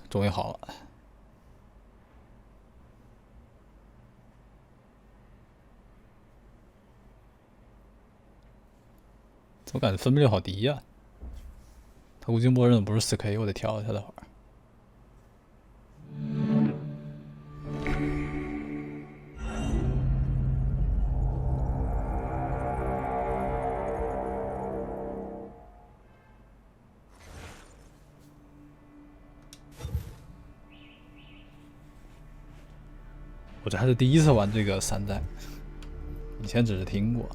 终于好了。怎么感觉分辨率好低呀？它估计默认的不是 4K， 我得调一下待会儿。我这还是第一次玩这个山寨，以前只是听过，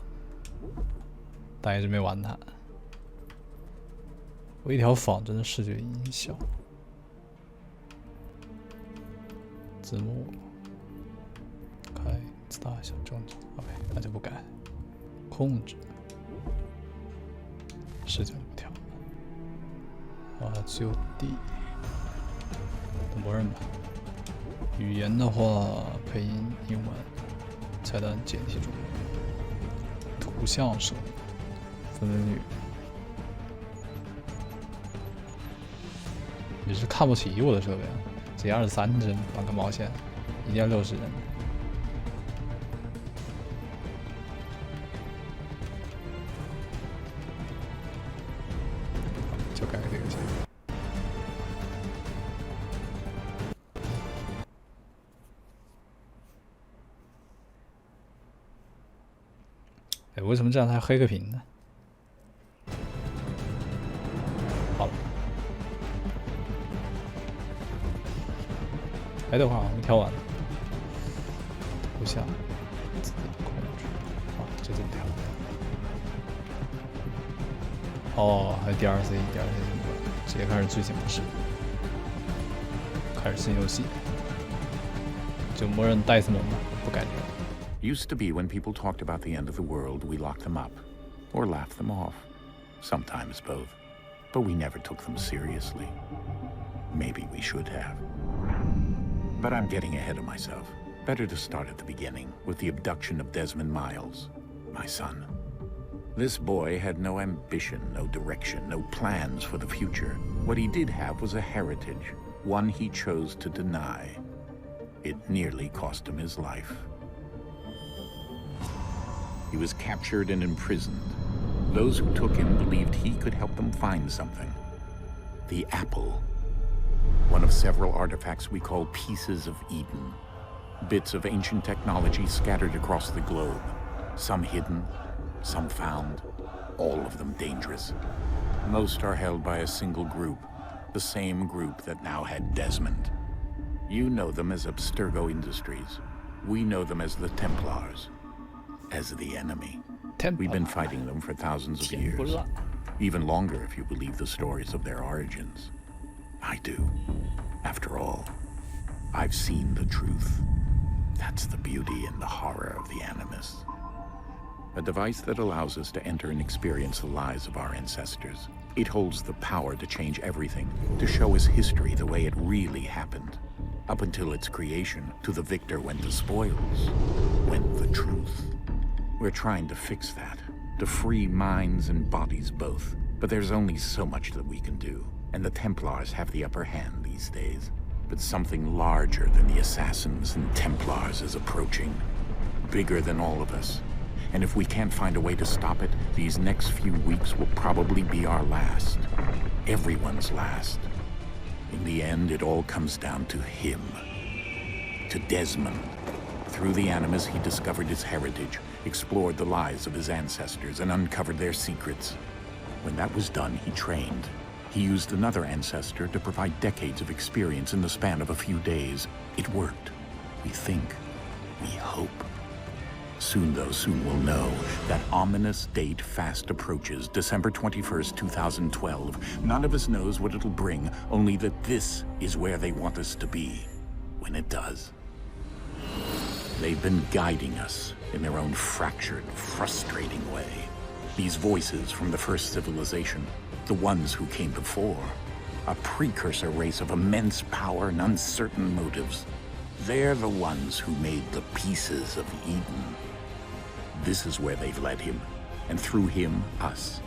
但一直没玩它。微调仿真的视觉音效，字幕开自大小正常 ，OK， 那就不改。控制视角就不调就地，默认吧。语言的话，配音英文，菜单简体中文，图像设定，分辨率。你是看不起我的设备啊？这23帧玩个毛线，一定要60帧。就改这个键。哎，为什么这样还黑个屏呢？好了。哎，等会儿我们调完了，图像自己控制，就这么调。还有 DLC 直接开始剧情模式，开始新游戏，就默认戴斯蒙吧，不改这个。Used to be when people talked about the end of the world, we locked them up, or laughed them off. Sometimes both. But we never took them seriously. Maybe we should have. But I'm getting ahead of myself. Better to start at the beginning, with the abduction of Desmond Miles, my son. This boy had no ambition, no direction, no plans for the future. What he did have was a heritage, one he chose to deny. It nearly cost him his life. He was captured and imprisoned. Those who took him believed he could help them find something. The apple. One of several artifacts we call pieces of Eden. Bits of ancient technology scattered across the globe. Some hidden, some found, all of them dangerous. Most are held by a single group, the same group that now had Desmond. You know them as Abstergo Industries. We know them as the Templars. As the enemy. We've been fighting them for thousands of years. Even longer if you believe the stories of their origins. I do. After all, I've seen the truth. That's the beauty and the horror of the Animus. A device that allows us to enter and experience the lives of our ancestors. It holds the power to change everything, to show us history the way it really happened. Up until its creation, to the victor went the spoils, went the truth. We're trying to fix that, to free minds and bodies both. But there's only so much that we can do, and the Templars have the upper hand these days. But something larger than the Assassins and Templars is approaching, bigger than all of us. And if we can't find a way to stop it, these next few weeks will probably be our last. Everyone's last. In the end, it all comes down to him. To Desmond. Through the Animus, he discovered his heritage, explored the lives of his ancestors, and uncovered their secrets. When that was done, he trained. He used another ancestor to provide decades of experience in the span of a few days. It worked. We think. We hope. Soon, though, soon we'll know. That ominous date fast approaches, December 21st, 2012. None of us knows what it'll bring, only that this is where they want us to be. When it does. They've been guiding us in their own fractured, frustrating way. These voices from the first civilization, the ones who came before, a precursor race of immense power and uncertain motives. They're the ones who made the pieces of Eden. This is where they've led him, and through him, us.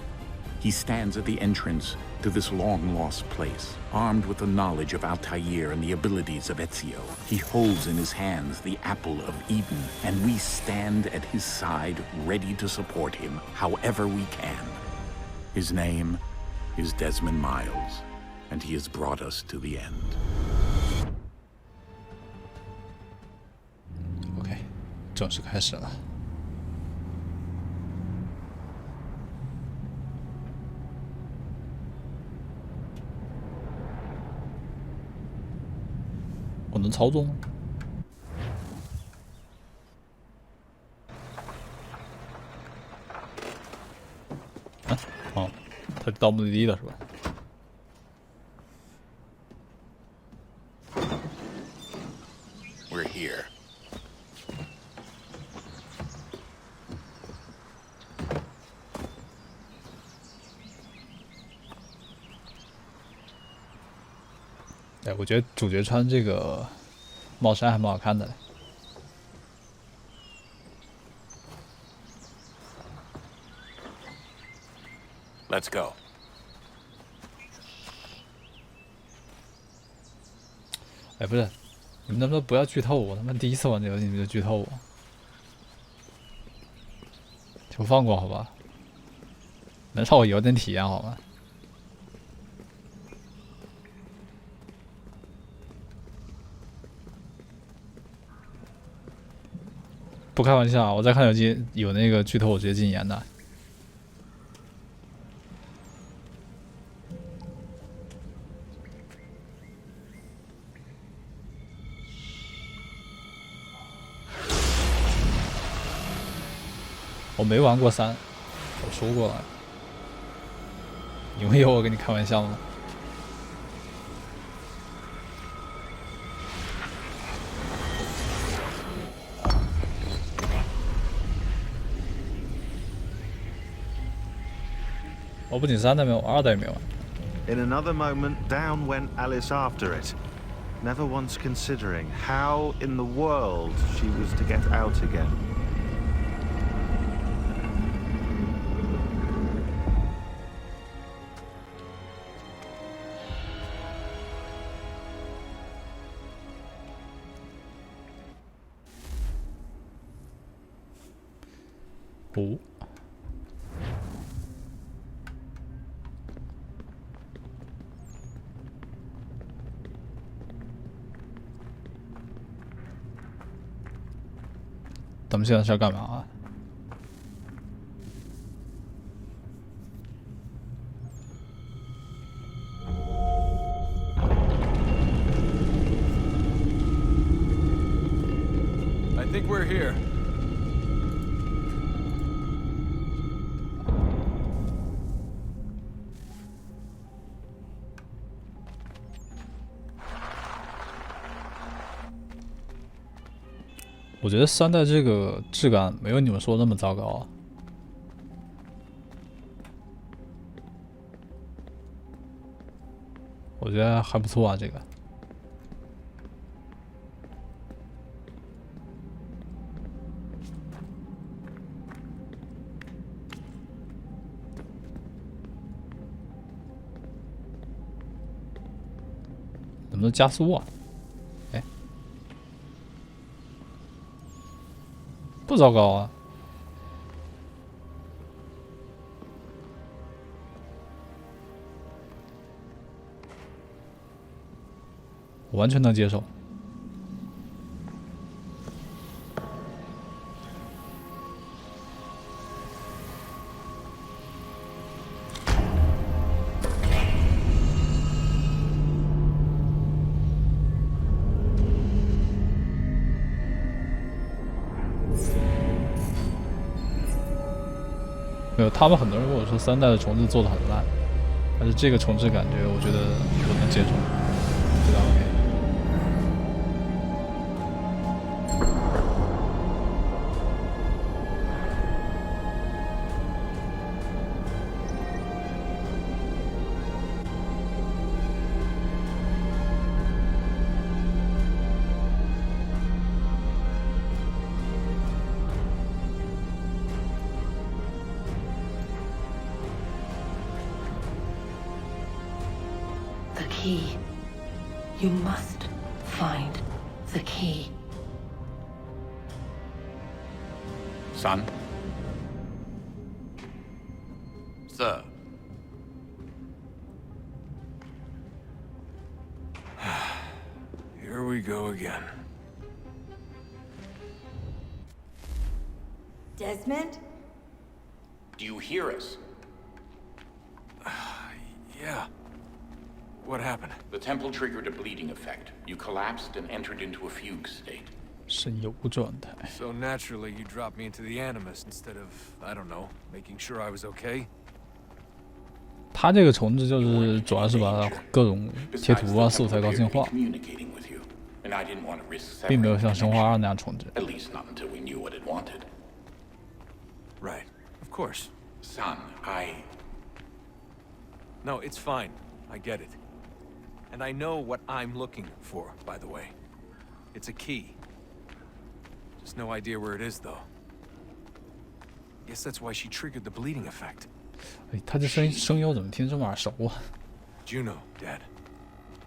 He stands at the entrance to this long-lost place, armed with the knowledge of Altair and the abilities of Ezio. He holds in his hands the apple of Eden, and we stand at his side, ready to support him however we can. His name is Desmond Miles, and he has brought us to the end. OK， 正式开始了。我能操作吗？啊，哦，他到目的地了是吧？ We're here.哎，我觉得主角穿这个帽衫还蛮好看的嘞。Let's go. 哎，不是，你们能不能不要剧透我？他妈第一次玩这游戏你们就剧透我，求放过好吧？能让我有点体验好吗？ 不开玩笑，我在看游戏有那个剧透，我直接禁言的。我没玩过3，我说过了。你们有我跟你开玩笑吗？ 我不仅3代没有，2代也没有。 In another moment, down went Alice after it, never once considering how in the world she was to get out again. 哦。 咱们现在是要干嘛啊？ I think we're here. 我觉得3代这个质感没有你们说的那么糟糕啊。我觉得还不错啊，这个。能不能加速啊？ 不糟糕啊！我完全能接受。没有，他们很多人跟我说3代的重置做的很烂，但是这个重置感觉，我觉得我能接受，觉得 OK。key. You must find the key. Son? Sir. Here we go again. Desmond? Do you hear us? Yeah. What happened? The temple triggered a bleeding effect. You collapsed and entered into a fugue state. 神游状态。 So naturally, you dropped me into the Animus instead of, I don't know, making sure I was okay? 它这个重置就是主要是把各种贴图啊、素材高清化， Communicating with you, and I didn't want to risk 并没有 separating 像《生化2》 them. 那样重置。 At least not until we knew what it wanted. Right. Of course. Son, No, it's fine. I get it. And I know what I'm looking for, by the way. It's a key. Just no idea where it is, though. Guess that's why she triggered the bleeding effect. 哎，他这声优怎么听这么耳熟啊？ Juno, Dad.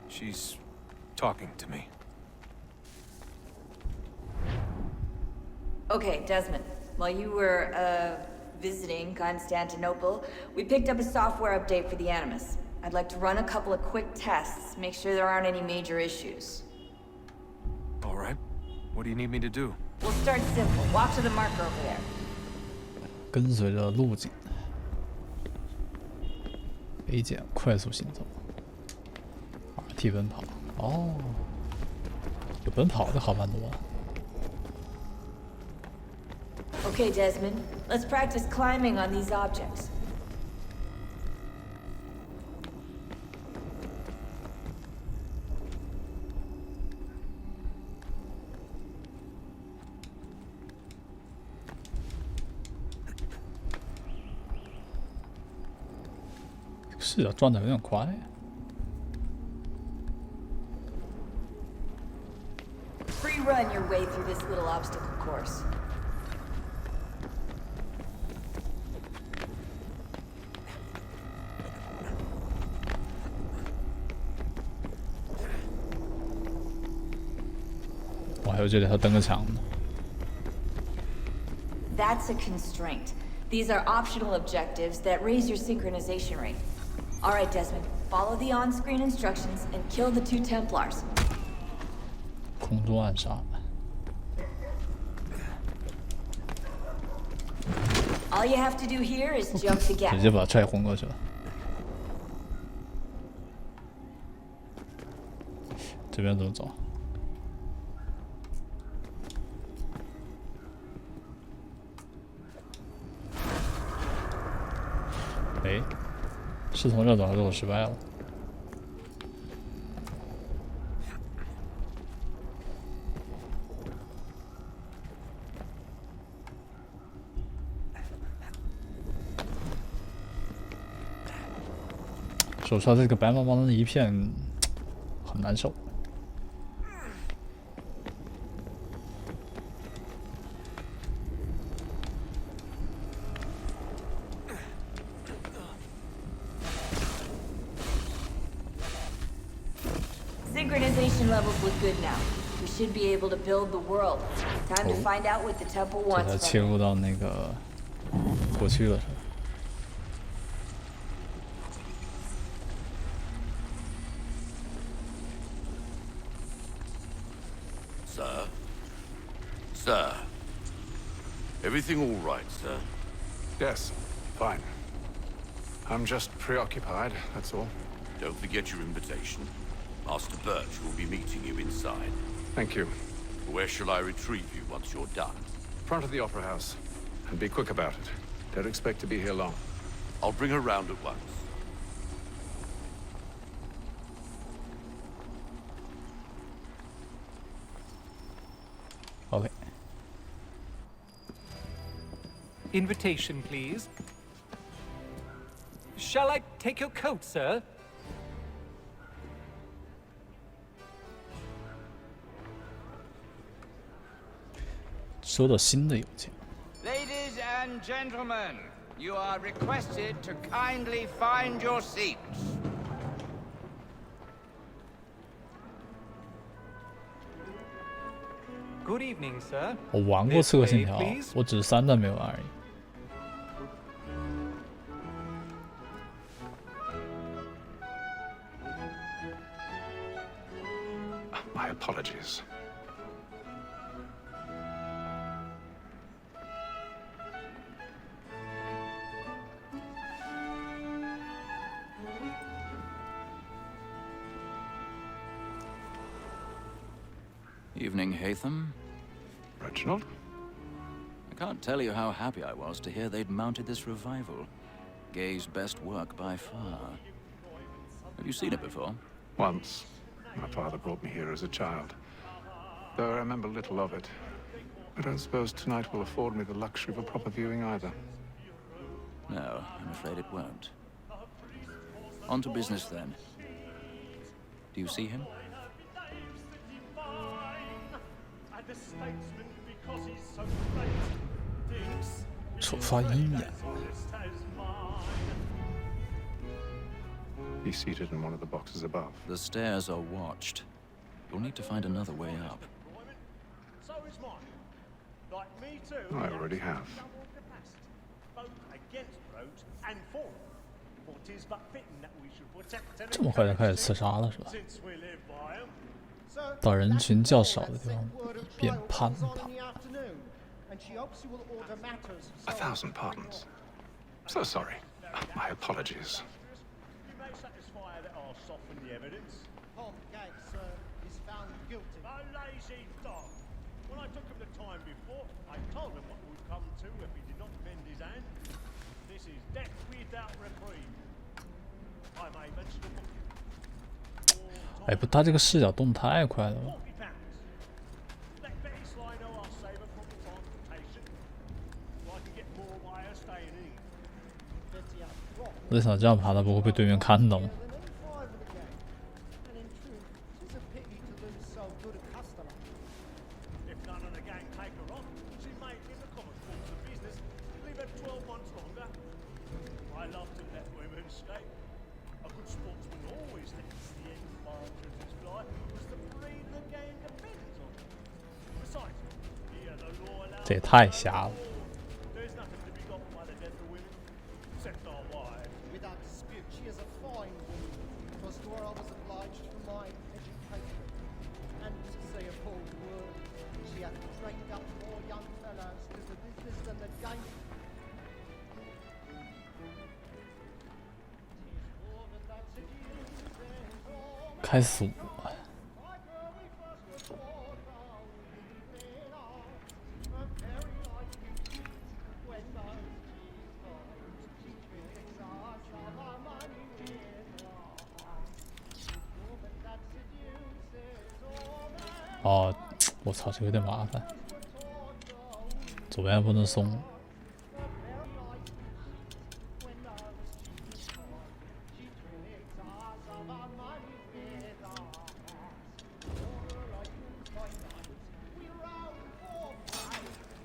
She's talking to me. Okay, Desmond. While you were, visiting Constantinople, we picked up a software update for the Animus. I'd like to run a couple of quick tests, make sure there aren't any major issues. All right. What do you need me to do? We'll start simple. Walk to the marker over there. 跟随着路径 ，A 键快速行走，RT 奔跑。哦，有奔跑的好蛮多。 Okay, Desmond. Let's practice climbing on these objects. "是啊，转的有点快。 Free run your way through this little obstacle course. 我还有这里还登个墙呢。 That's a constraint. These are optional objectives that raise your synchronization rate. All right, Desmond. Follow the on-screen instructions and kill the 2 Templars. 空中暗杀。 All you have to do here is jump 直 together. 接把他踹昏过去了。这边怎么走？哎，是从这走还是我失败了？说实话，这个白茫茫的一片很难受。 Synchronization levels look good now. We should be able to build the world. Time to find out what the temple 这 wants 才 from 切 it. 入到那个过去了，是吧？ Sir? Sir? Everything all right, sir? Yes, fine. I'm just preoccupied, that's all. Don't forget your invitation. Master Birch will be meeting you inside. Thank you. Where shall I retrieve you once you're done? Front of the Opera House. And be quick about it. Don't expect to be here long. I'll bring her round at once. OK， Invitation, please. Shall I take your coat, sir? 收到新的邮件。 Ladies and gentlemen, you are requested to kindly find your seats. Good evening, sir. 我玩过《刺客信条》，我只是3代没玩而已。My apologies. Evening, Hatham. Reginald? I can't tell you how happy I was to hear they'd mounted this revival. Gay's best work by far. Have you seen it before? Once. My father brought me here as a child. Though I remember little of it. I don't suppose tonight will afford me the luxury of a proper viewing either. No, I'm afraid it won't. On to business then. Do you see him? The statesman, because he's so great, thinks 丑发鹰眼。 He's seated in one of the boxes above. The stairs are watched. You'll need to find another way up. So is mine. Like me too. I already have. Both against roads and for it. For 'tis but fitting that we should protect and 这么快就开始刺杀了是吧？ since we live by 'em. 到人群较少的地方，一边攀爬。 1,000 pardons. So sorry. My apologies. You may satisfy that I'll soften the evidence. Tom Gates, sir, is found guilty. A lazy dog. When I took him the time before, I told him what would come to if he did not mend his hand. This is death without reprieve. I may mention a book. 哎，不，他这个视角动太快了吧！ Let Betty Sly know I'll save her from transportation. So I can get more by her staying in. 我在想这样爬，他不会被对面看到吗？ If none of the gang take her on, she may, in the common course of business, leave her 12 months longer. I love to let women escape. A good sportsman always thinks the end march of his life was the freedom the game depends on. Besides, here the law allows 这也太瞎了。 there's nothing to be got by the death of women, except our wives. Without dispute, she is a fine woman. Because to her I was obliged for my education. And to say a bold word, she hath trained up more young fellows to the business than the game. 开锁。哦，我操，这有点麻烦。左边不能松。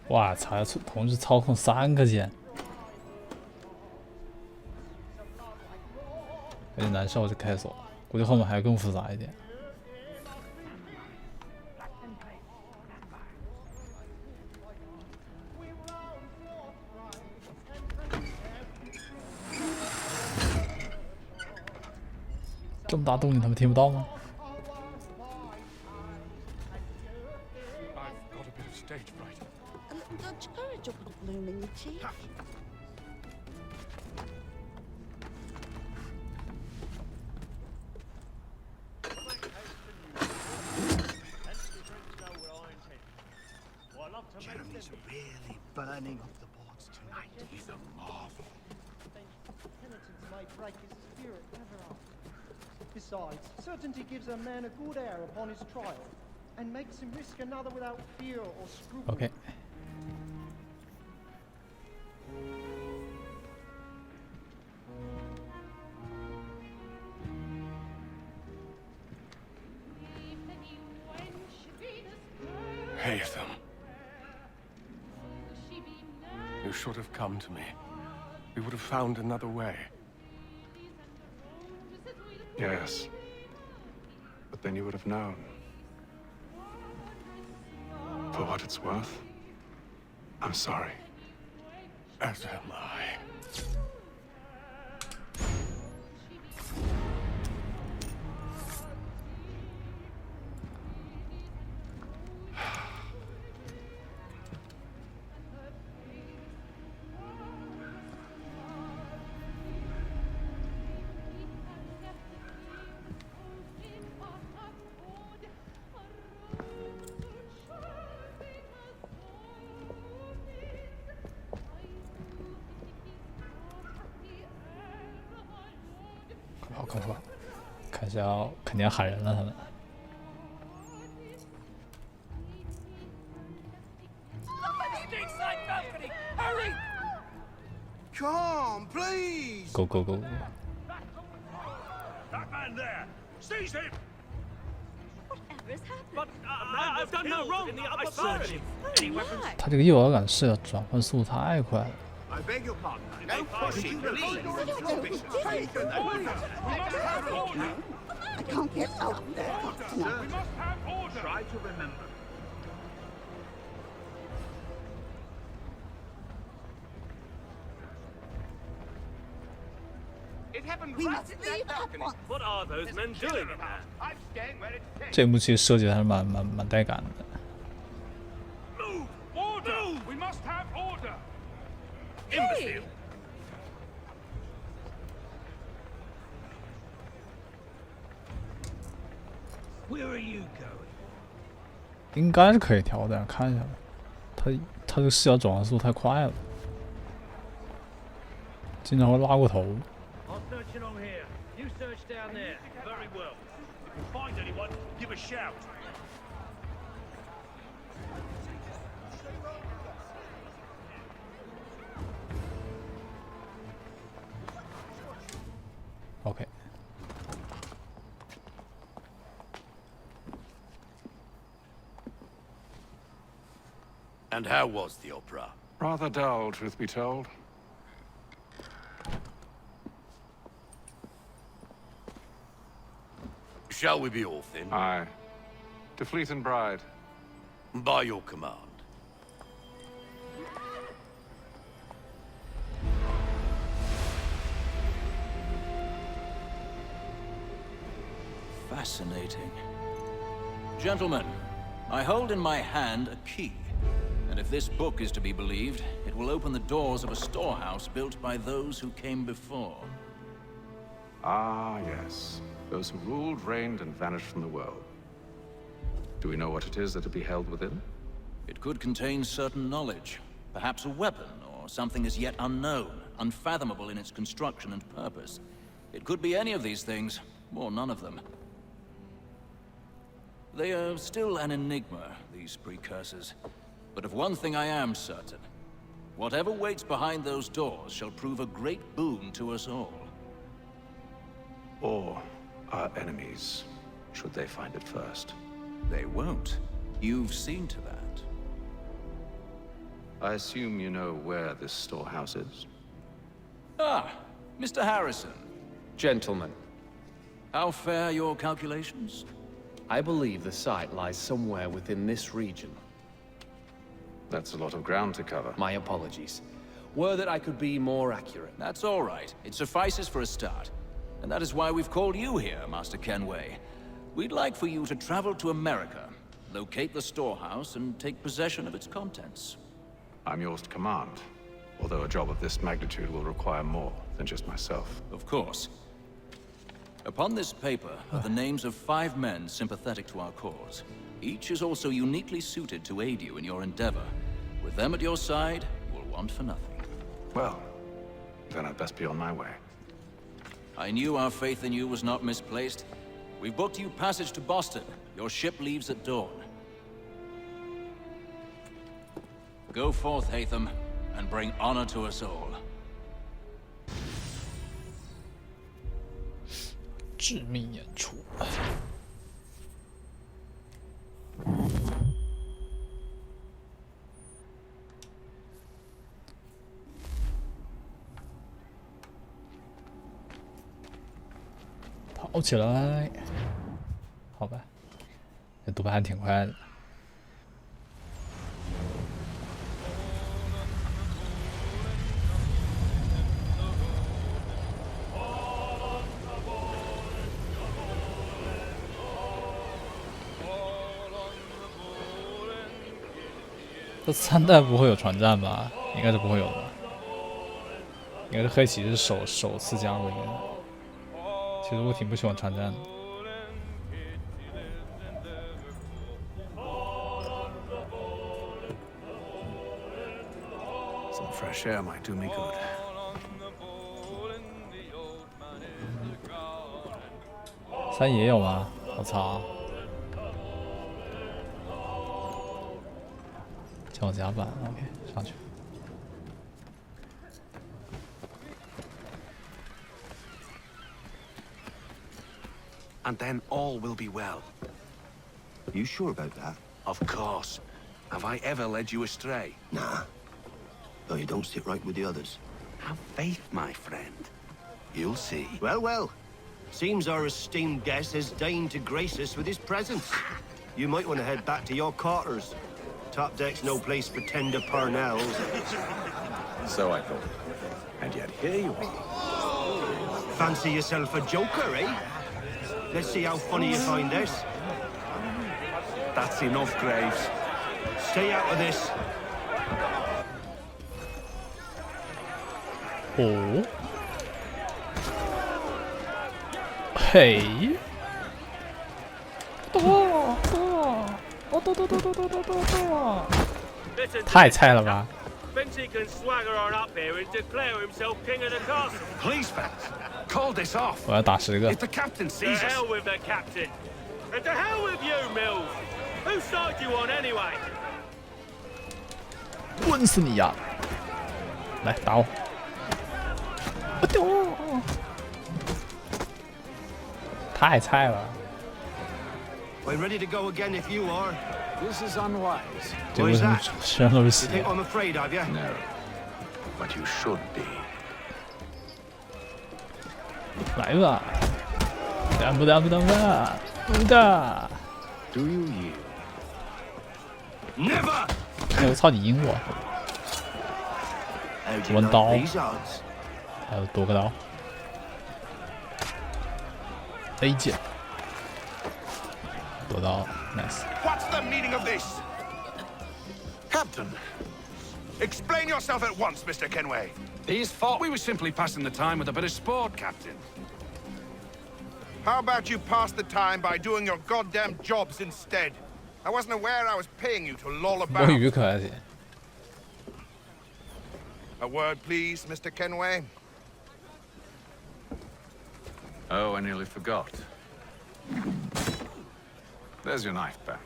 哇操！同时操控3个键，有点难受。这开锁，估计后面还要更复杂一点。这么大动静，他们听不到吗？ Dutch courage up the blooming chief. Jeremy's really burning off the boards tonight. He's a marvel. Penitence may break his spirit, never are. Besides, certainty gives a man a good air upon his trial, and makes him risk another without fear or scruple. Okay. Hatham. You should have come to me. We would have found another way. Yes. But then you would have known. For what it's worth, I'm sorry. As am I. 快跑！看一下，肯定要喊人了，他们。Come, please. Go go go! That man there! Seize him! Whatever has happened? But I've done no wrong. I searched him. Any weapons? 他这个诱饵感是要转换速度太快了。 I beg your pardon. No pushing, please. I can't get out there. We must have order. Try to remember. It happened We right must in leave that at balcony. once. What are those men doing in there? I'm staying where it's safe. 这一幕其实设计的还是蛮带感的。 Move! Order! We must have order. Imbecile! Where are you going? 应该是可以调的，看一下吧。他这个视角转换速度太快了，经常会拉过头。 I'll search along here. You search down there. Very well. If you find anyone, give a shout. OK。 And how was the opera? Rather dull, truth be told. Shall we be off then? Aye. To Fleet and Bride. By your command. Fascinating. Gentlemen, I hold in my hand a key. And if this book is to be believed, it will open the doors of a storehouse built by those who came before. Ah, yes. Those who ruled, reigned, and vanished from the world. Do we know what it is that will be held within? It could contain certain knowledge. Perhaps a weapon, or something as yet unknown, unfathomable in its construction and purpose. It could be any of these things, or none of them. They are still an enigma, these precursors. But of one thing I am certain. Whatever waits behind those doors shall prove a great boon to us all. Or our enemies, should they find it first. They won't. You've seen to that. I assume you know where this storehouse is? Ah, Mr. Harrison. Gentlemen, How fare your calculations? I believe the site lies somewhere within this region. That's a lot of ground to cover. My apologies. Were that I could be more accurate. That's all right. It suffices for a start. And that is why we've called you here, Master Kenway. We'd like for you to travel to America, locate the storehouse, and take possession of its contents. I'm yours to command, although a job of this magnitude will require more than just myself. Of course. Upon this paper are the names of 5 men sympathetic to our cause. Each is also uniquely suited to aid you in your endeavor. With them at your side, you will want for nothing. Well, then I'd best be on my way. I knew our faith in you was not misplaced. We've booked you passage to Boston. Your ship leaves at dawn. Go forth, Hatham, and bring honor to us all. 致命演出。跑起来！好吧，这读盘还挺快的。这3代不会有船战吧？应该是不会有的吧？应该是黑骑士首次加入里面的。其实我挺不喜欢船战的。Some fresh air might do me good. 3也有吗？我操！脚夹板 ，OK， 上去。And then all will be well. You sure about that? Of course. Have I ever led you astray? Nah. Though you don't sit right with the others. Have faith, my friend. You'll see. Well, well. Seems our esteemed guest has deigned to grace us with his presence. You might want to head back to your quarters. Top deck's no place for tender parnells. So I thought. And yet here you are. Fancy yourself a joker, eh? Let's see how funny you find this. That's enough, Graves. Stay out of this. Oh. Hey. 太菜了吧 Vinci can swagger on up here and declare himself king of the castle. Please, fans, call this off. 我要打10个 If the captain To sees us... hell with the captain. And to hell with you, Mills. Whose side you on anyway? 滚死你呀！来打我！太菜了。 I'm ready to go again if you are. This is unwise. 这为什么全都是 You 血 think I'm afraid of you? No. But you should be. 来吧！干不干不干不干！不干！ Do you yield? Never! 哎，我操你阴我！ How do you 文 like 刀， these odds? 还有多个刀。A 键，夺刀 ，nice。 What's the meaning of this? Captain, Explain yourself at once, Mr. Kenway. he's thought we were simply passing the time with a bit of sport, Captain. How about you pass the time by doing your goddamn jobs instead? I wasn't aware I was paying you to loll 摸 about. 鱼可还行。 A word, please, Mr. Kenway. Oh, I nearly forgot. There's your knife back.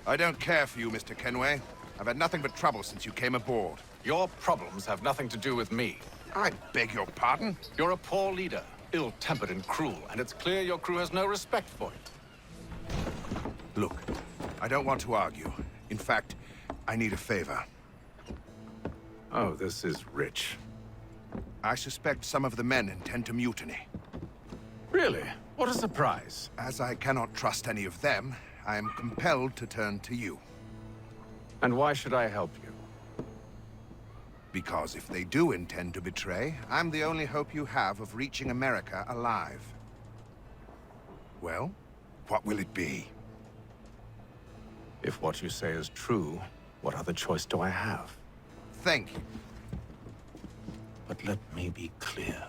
I don't care for you, Mr. Kenway. I've had nothing but trouble since you came aboard. Your problems have nothing to do with me. I beg your pardon? You're a poor leader, ill-tempered and cruel, and it's clear your crew has no respect for it. Look, I don't want to argue. In fact, I need a favor. Oh, this is rich. I suspect some of the men intend to mutiny. Really? What a surprise. As I cannot trust any of them, I am compelled to turn to you. And why should I help you? Because if they do intend to betray, I'm the only hope you have of reaching America alive. Well, what will it be? If what you say is true, what other choice do I have? Thank you. But let me be clear.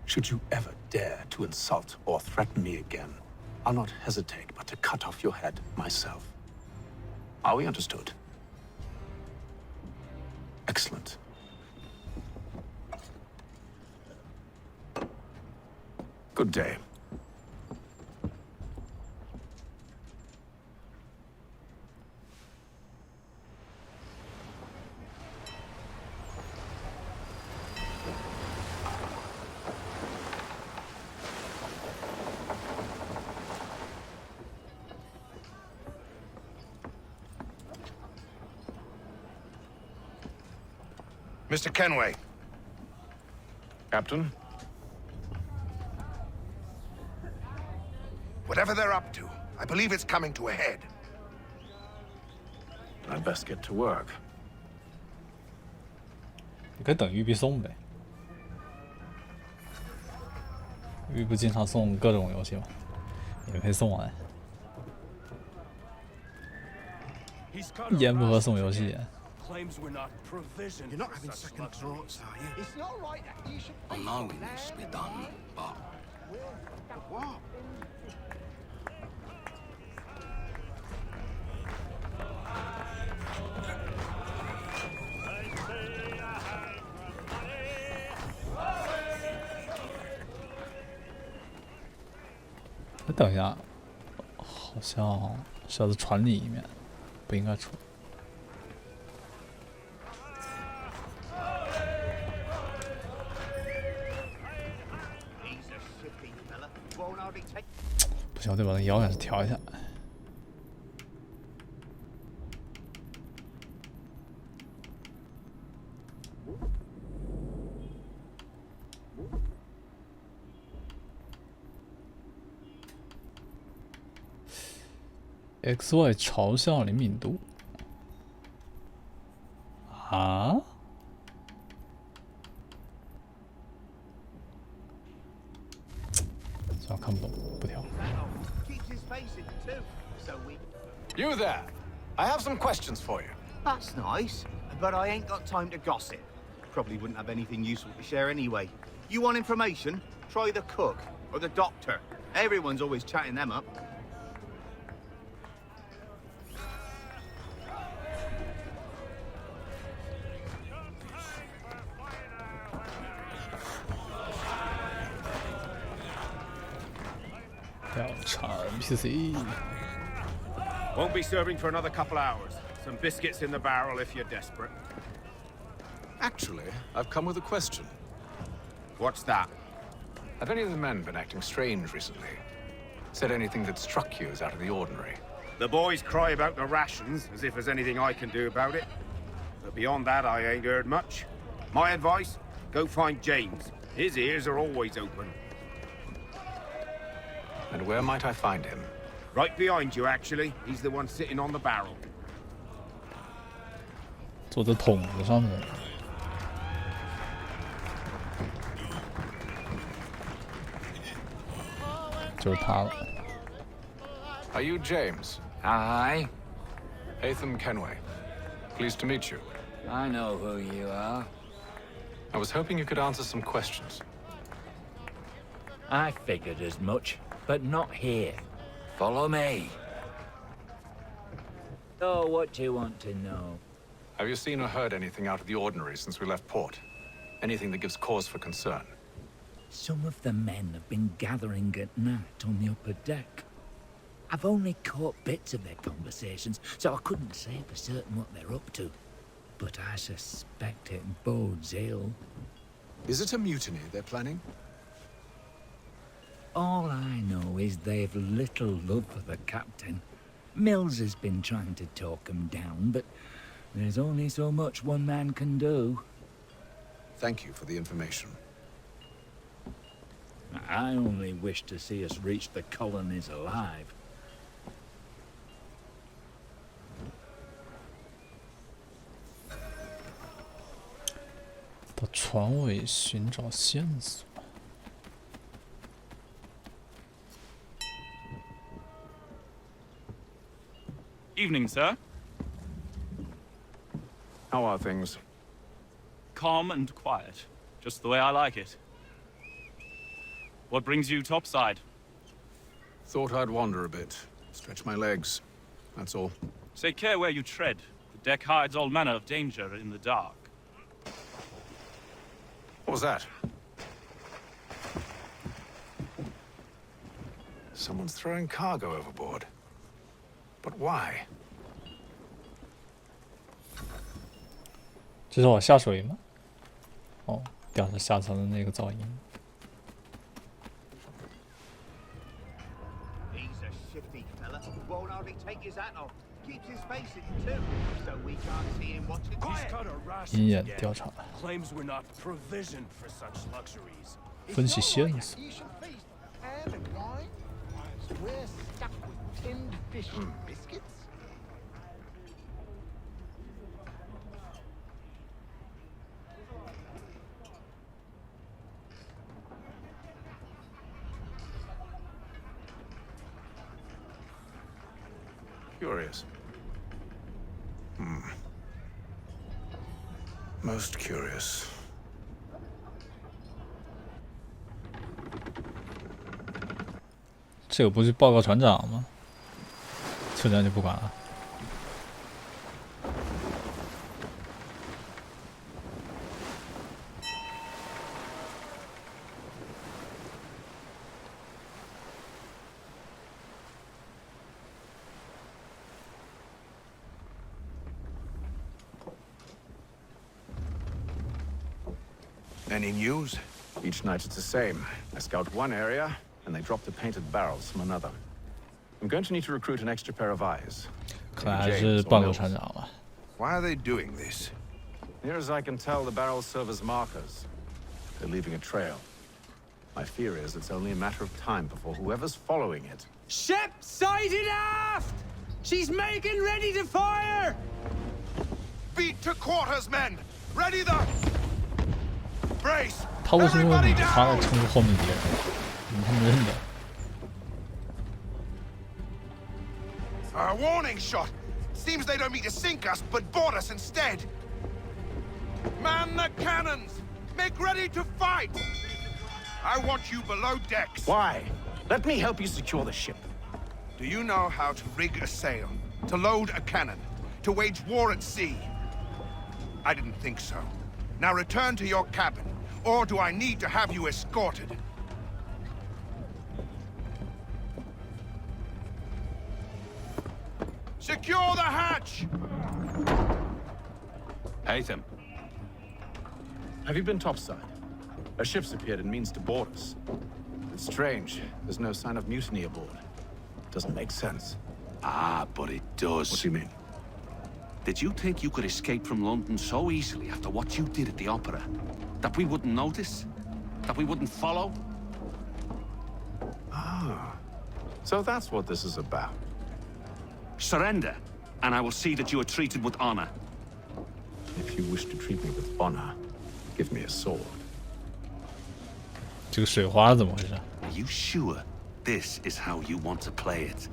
Should you ever dare to insult or threaten me again, I'll not hesitate but to cut off your head myself. Are we understood? Excellent. Good day. Mr. Kenway. Captain? Whatever they're up to, I believe it's coming to a head. I'd best get to work. 你可以等玉璧送呗。鱼不经常送各种游戏吗？免费送完。一言不合送游戏。 You're not having second thoughts, are you? It's not right that you should. I know it needs to be done, but What? 等一下，好像是要在船里面，不应该出。不行，我得把那摇杆调一下。 XY 朝向灵敏度啊？算了，看不懂，不调。You there? I have some questions for you. That's nice, but I ain't got time to gossip. Probably wouldn't have anything useful to share anyway. You want information? Try the cook or the doctor. Everyone's always chatting them up. 调查 NPC。 Won't be serving for another couple hours. Some biscuits in the barrel if you're desperate. Actually, I've come with a question. What's that? Have any of the men been acting strange recently? Said anything that struck you as out of the ordinary? The boys cry about the rations, as if there's anything I can do about it. But beyond that, I ain't heard much. My advice? Go find James. His ears are always open. And where might I find him? Right behind you, actually. He's the one sitting on the barrel. 坐在桶子上面。就是他了。 Are you James? Aye. Hatham Kenway. Pleased to meet you. I know who you are. I was hoping you could answer some questions. I figured as much, but not here. Follow me. So, what do you want to know? Have you seen or heard anything out of the ordinary since we left port? Anything that gives cause for concern? Some of the men have been gathering at night on the upper deck. I've only caught bits of their conversations, so I couldn't say for certain what they're up to. But I suspect it bodes ill. Is it a mutiny they're planning? All I know is they've little love for the captain. Mills has been trying to talk him down, but there's only so much one man can do. Thank you for the information. I only wish to see us reach the colonies alive. 到船尾寻找线索。 Evening, sir. How are things? Calm and quiet. Just the way I like it. What brings you topside? Thought I'd wander a bit. Stretch my legs. That's all. Take care where you tread. The deck hides all manner of danger in the dark. What was that? Someone's throwing cargo overboard. But why? 这是我下水吗？哦，掉到下层的那个噪音。 He's a shifty fella. Won't hardly take his hat off. Keeps his face in too, so we can't see him watching. He's cut our rations 鹰眼 again. 调查， Claims we're not provisioned for such luxuries. 分析线索。 You should feast ham and wine, whilst we're stuck with tinned fish and biscuits. curious. Most curious. 这个不是报告船长吗？船长就不管了。Any news? Each night it's the same. I scout one area, and they drop the painted barrels from another. I'm going to need to recruit an extra pair of eyes. 看来还是报告船长了。Why are they doing this? Near as I can tell, the barrels serve as markers. They're leaving a trail. My fear is it's only a matter of time before whoever's following it. Ship sighted aft! She's making ready to fire! Beat to quarters, men! Ready the... Brace! 他为什么用他来称呼后面敌人？他们认的。A warning shot! Seems they don't mean to sink us, but board us instead! Man the cannons! Make ready to fight! I want you below decks! Why? Let me help you secure the ship. Do you know how to rig a sail? To load a cannon? To wage war at sea? I didn't think so. Now return to your cabin, or do I need to have you escorted? Secure the hatch! Haytham. Have you been topside? A ship's appeared and means to board us. It's strange. There's no sign of mutiny aboard. Doesn't make sense. Ah, but it does. What do you mean? Did you think you could escape from London so easily after what you did at the opera? That we wouldn't notice? That we wouldn't follow? Ah. So that's what this is about. Surrender, and I will see that you are treated with honor. If you wish to treat me with honor, give me a sword. 这个水花怎么回事 Are you sure this is how you want to play it?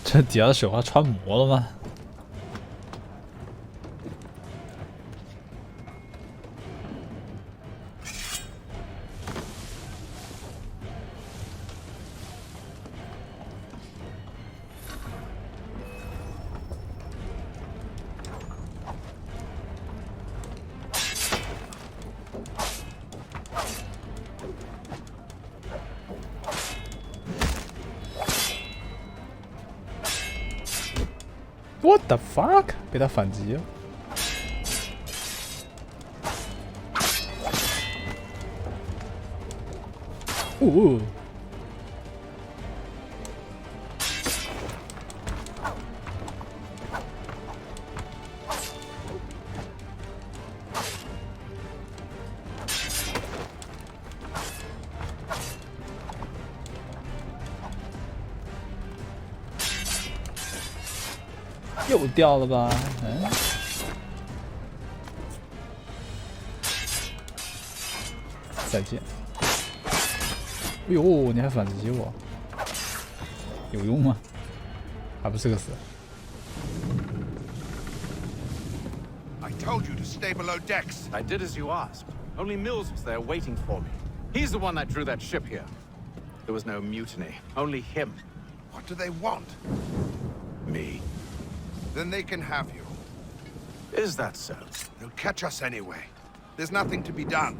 这底下的水花穿模了吗？What the fuck？ 被他反击了。哦。又掉了吧？嗯。再见。哎呦，你还反击我，有用吗？还不是个死。I told you to stay below decks. I did as you asked. Only Mills was there waiting for me. He's the one that drew that ship here. There was no mutiny, only him. What do they want? Me. Then they can have you. Is that so? They'll catch us anyway. There's nothing to be done.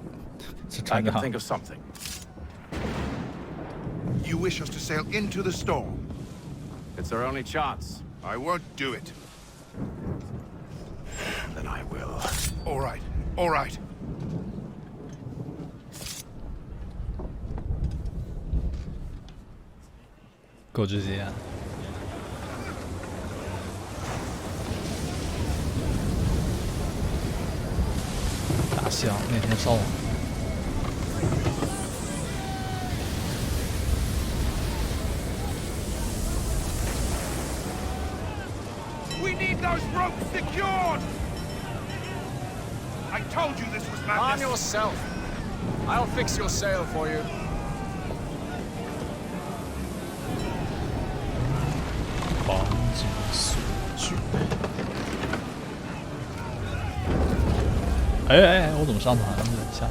I can think of something. You wish us to sail into the storm? It's our only chance. I won't do it. Then I will. All right, all right. 够直接啊！大象那天烧完。We need those ropes secured! I told you this was madness. Arm yourself. I'll fix your sail for you. 黄金锁具。哎，我怎么上船了？下来。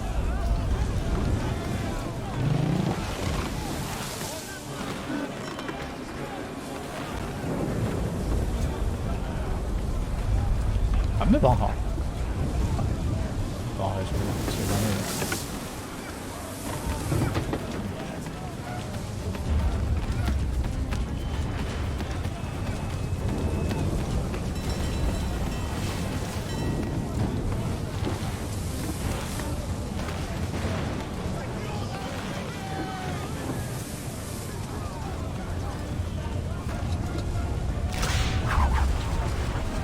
还没绑好。绑好是水上那个。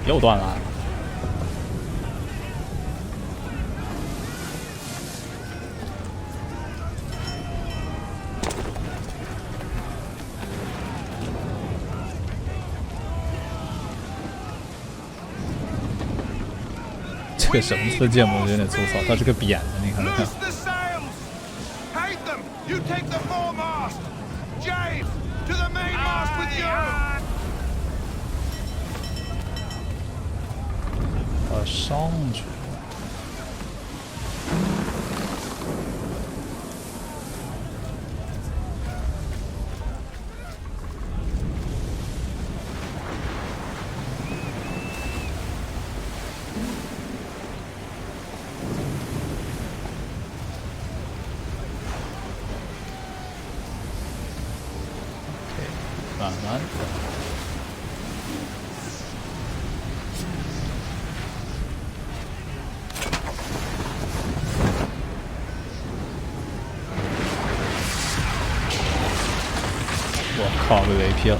又断了。这个绳子的建模有点粗糙，它是个扁的，你看看。 上去。慢慢的。 我靠，被围劈了！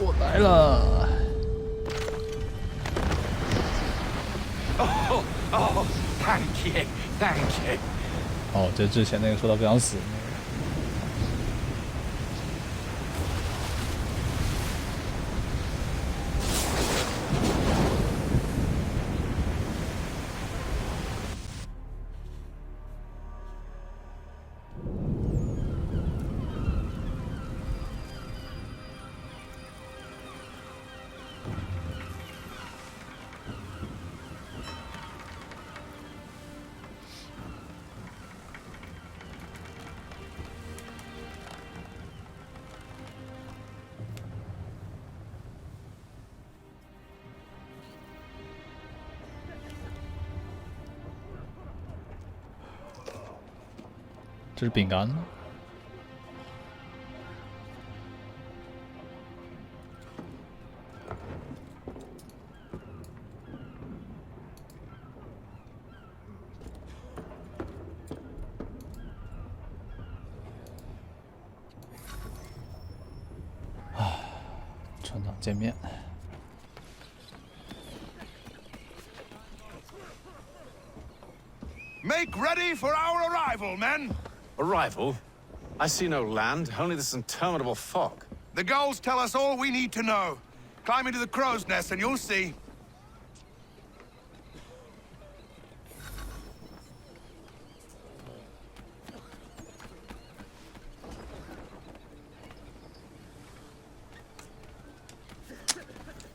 我来了！ Thank you, thank you. 哦，这之前那个说他不想死这是饼干吗？啊，船长见面。 Make ready for our arrival, men! Arrival? I see no land, only this interminable fog. The gulls tell us all we need to know. Climb into the crow's nest and you'll see.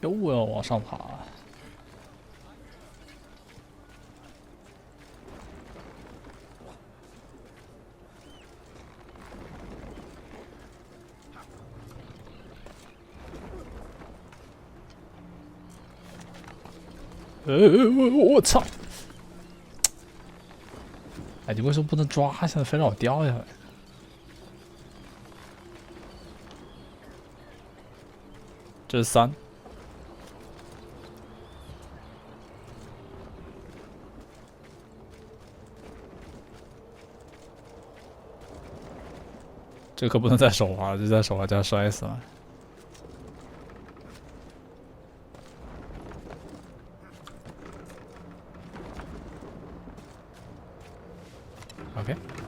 又要往上爬。 我操！哎，你为什么不能抓下来，非让我掉下来？这是3。这可不能再手滑了，这再手滑就要摔死了。OK。